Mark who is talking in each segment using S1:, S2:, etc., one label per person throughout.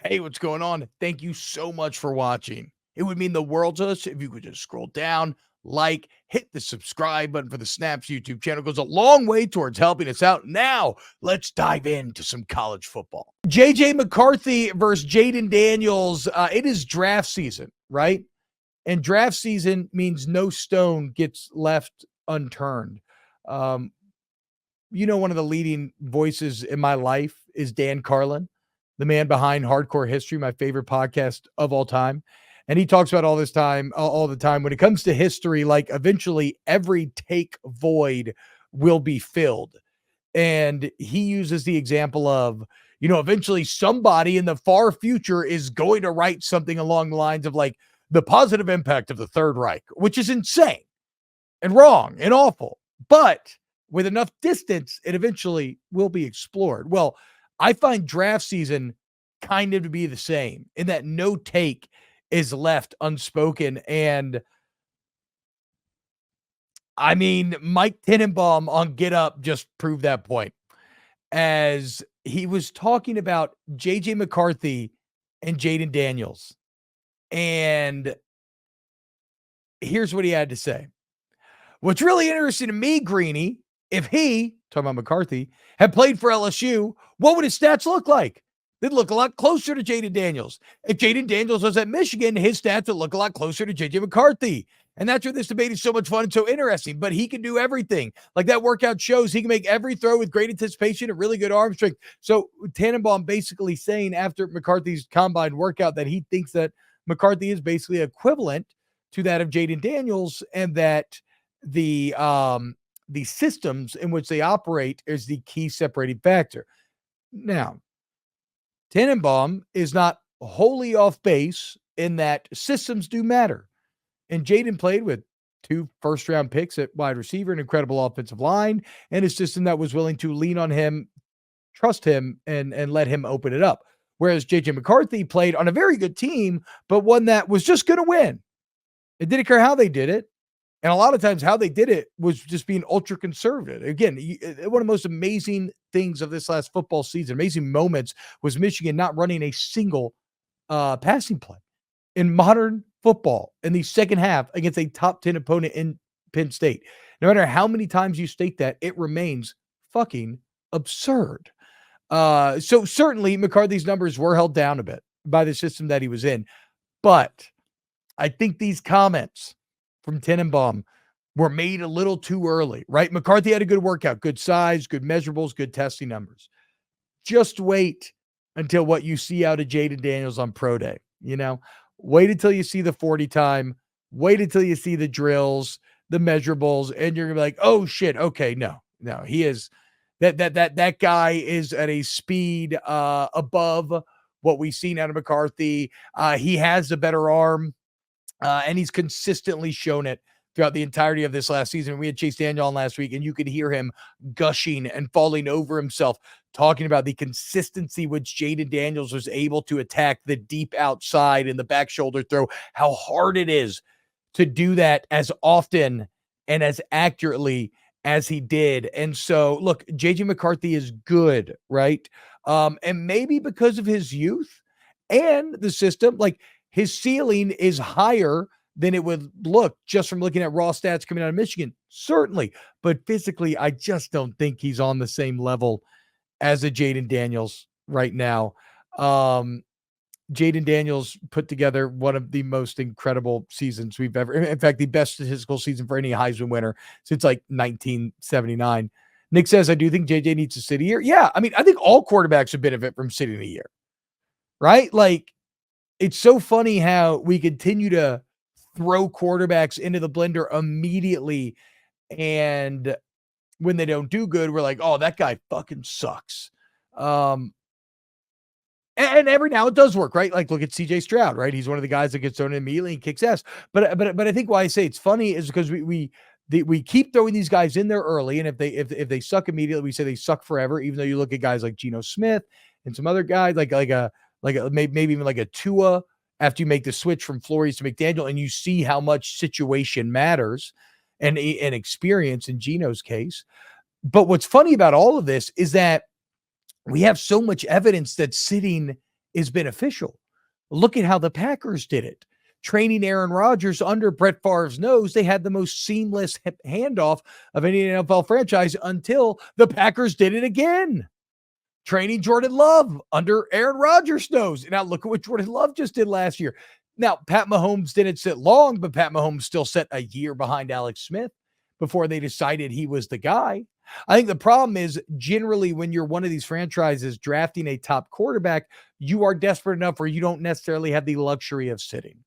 S1: Hey, what's going on? Thank you so much for watching. It would mean the world to us if you could just scroll down, like, hit the subscribe button for the Snaps YouTube channel. It goes a long way towards helping us out. Now, let's dive into some college football. JJ McCarthy versus Jayden Daniels. It is draft season, right? And draft season means no stone gets left unturned. Um, one of the leading voices in my life is Dan Carlin, the man behind Hardcore History, my favorite podcast of all time. And he talks about all the time when it comes to history, like eventually every take void will be filled. And he uses the example of, eventually somebody in the far future is going to write something along the lines of like the positive impact of the Third Reich, which is insane and wrong and awful. But with enough distance, it eventually will be explored. Well, I find draft season kind of to be the same in that no take is left unspoken. And I mean, Mike Tenenbaum on Get Up just proved that point as he was talking about JJ McCarthy and Jayden Daniels. And here's what he had to say. What's really interesting to me, Greeny, if he, talking about McCarthy, had played for LSU, what would his stats look like? They'd look a lot closer to Jayden Daniels. If Jayden Daniels was at Michigan, his stats would look a lot closer to JJ McCarthy. And that's where this debate is so much fun and so interesting. But he can do everything. Like that workout shows, he can make every throw with great anticipation and really good arm strength. So Tannenbaum basically saying after McCarthy's combine workout that he thinks that McCarthy is basically equivalent to that of Jayden Daniels, and that the systems in which they operate is the key separating factor. Now, Tannenbaum is not wholly off base in that systems do matter. And Jayden played with 2 first-round picks at wide receiver, an incredible offensive line, and a system that was willing to lean on him, trust him, and let him open it up. Whereas JJ McCarthy played on a very good team, but one that was just going to win. It didn't care how they did it. And a lot of times how they did it was just being ultra conservative. Again, one of the most amazing things of this last football season, amazing moments, was Michigan not running a single passing play. In modern football, in the second half against a top 10 opponent in Penn State, no matter how many times you state that, it remains fucking absurd. So certainly McCarthy's numbers were held down a bit by the system that he was in. But I think these comments from Tenenbaum were made a little too early, right? McCarthy had a good workout, good size, good measurables, good testing numbers. Just wait until what you see out of Jayden Daniels on Pro Day. Wait until you see the 40 time. Wait until you see the drills, the measurables, and you're gonna be like, oh shit, okay, no, he is that guy is at a speed above what we've seen out of McCarthy. He has a better arm. And he's consistently shown it throughout the entirety of this last season. We had Chase Daniel on last week, and you could hear him gushing and falling over himself, talking about the consistency which Jayden Daniels was able to attack the deep outside and the back shoulder throw, how hard it is to do that as often and as accurately as he did. And so, look, JJ McCarthy is good, right? And maybe because of his youth and the system, like, his ceiling is higher than it would look just from looking at raw stats coming out of Michigan. Certainly. But physically, I just don't think he's on the same level as a Jayden Daniels right now. Jayden Daniels put together one of the most incredible seasons we've ever, in fact, the best statistical season for any Heisman winner since like 1979. Nick says, I do think JJ needs to sit a year. Yeah. I mean, I think all quarterbacks would benefit from sitting a year, right? Like, it's so funny how we continue to throw quarterbacks into the blender immediately. And when they don't do good, we're like, oh, that guy fucking sucks. And every now it does work, right? Like, look at CJ Stroud, right? He's one of the guys that gets thrown in immediately and kicks ass. But I think why I say it's funny is because we keep throwing these guys in there early. And if they suck immediately, we say they suck forever, even though you look at guys like Geno Smith and some other guys maybe even like a Tua after you make the switch from Flores to McDaniel, and you see how much situation matters and experience in Geno's case. But what's funny about all of this is that we have so much evidence that sitting is beneficial. Look at how the Packers did it. Training Aaron Rodgers under Brett Favre's nose, they had the most seamless handoff of any NFL franchise until the Packers did it again. Training Jordan Love under Aaron Rodgers' nose. Now look at what Jordan Love just did last year. Now, Pat Mahomes didn't sit long, but Pat Mahomes still set a year behind Alex Smith before they decided he was the guy. I think the problem is generally when you're one of these franchises drafting a top quarterback, you are desperate enough where you don't necessarily have the luxury of sitting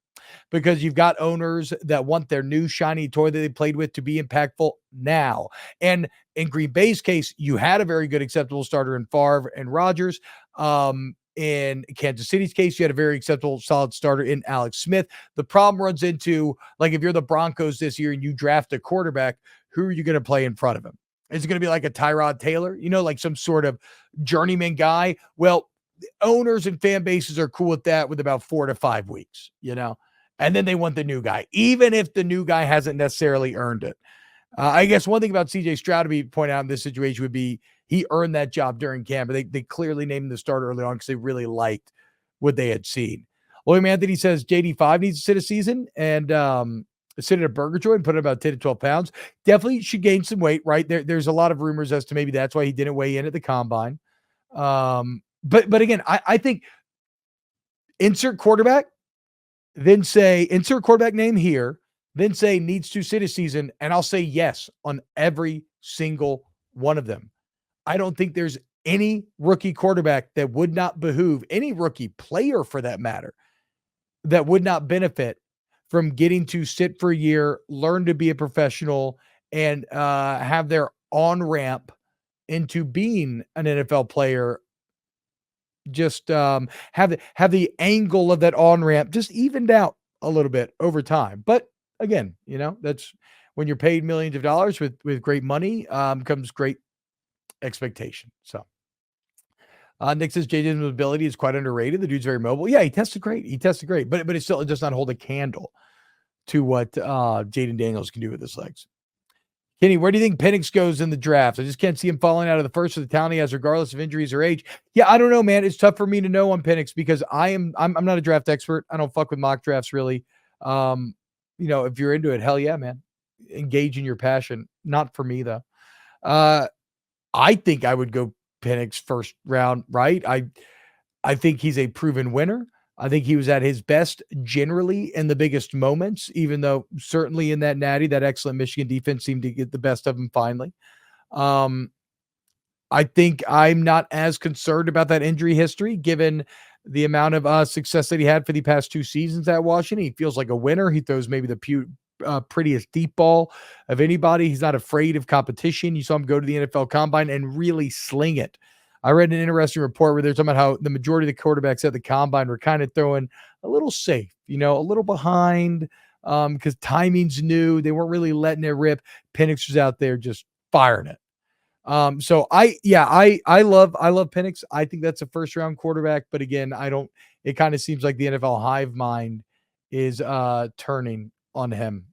S1: because you've got owners that want their new shiny toy that they played with to be impactful now. And in Green Bay's case, you had a very good, acceptable starter in Favre and Rodgers. In Kansas City's case, you had a very acceptable, solid starter in Alex Smith. The problem runs into, like, if you're the Broncos this year and you draft a quarterback, who are you going to play in front of him? Is it going to be like a Tyrod Taylor, like some sort of journeyman guy? Well, owners and fan bases are cool with that with about 4 to 5 weeks, and then they want the new guy, even if the new guy hasn't necessarily earned it. I guess one thing about CJ Stroud to be pointed out in this situation would be he earned that job during camp, but they clearly named him the starter early on because they really liked what they had seen. William Anthony says JD5 needs to sit a season and sit at a burger joint and put in about 10 to 12 pounds. Definitely should gain some weight, right? There's a lot of rumors as to maybe that's why he didn't weigh in at the combine. But again, I think insert quarterback, then say insert quarterback name here, then say needs to sit a season, and I'll say yes on every single one of them. I don't think there's any rookie quarterback that would not behoove, any rookie player for that matter, that would not benefit from getting to sit for a year, learn to be a professional, and have their on-ramp into being an NFL player. Just have the angle of that on-ramp just evened out a little bit over time. But again, that's when you're paid millions of dollars with great money, comes great expectation. So Nick says Jayden's mobility is quite underrated. The dude's very mobile. Yeah, he tested great. But it does not hold a candle to what Jayden Daniels can do with his legs. Kenny, where do you think Penix goes in the draft? I just can't see him falling out of the first of the talent he has, regardless of injuries or age. Yeah, I don't know, man. It's tough for me to know on Penix because I'm not a draft expert. I don't fuck with mock drafts really. If you're into it, hell yeah, man. Engage in your passion. Not for me though. I think I would go Penix first round, right? I think he's a proven winner. I think he was at his best generally in the biggest moments, even though certainly in that natty, that excellent Michigan defense seemed to get the best of him finally. I think I'm not as concerned about that injury history, given the amount of success that he had for the past 2 seasons at Washington. He feels like a winner. He throws maybe the prettiest deep ball of anybody. He's not afraid of competition. You saw him go to the NFL Combine and really sling it. I read an interesting report where they're talking about how the majority of the quarterbacks at the Combine were kind of throwing a little safe, a little behind because timing's new. They weren't really letting it rip. Penix was out there just firing it. So I love Penix. I think that's a first round quarterback, but again, it kind of seems like the NFL hive mind is turning on him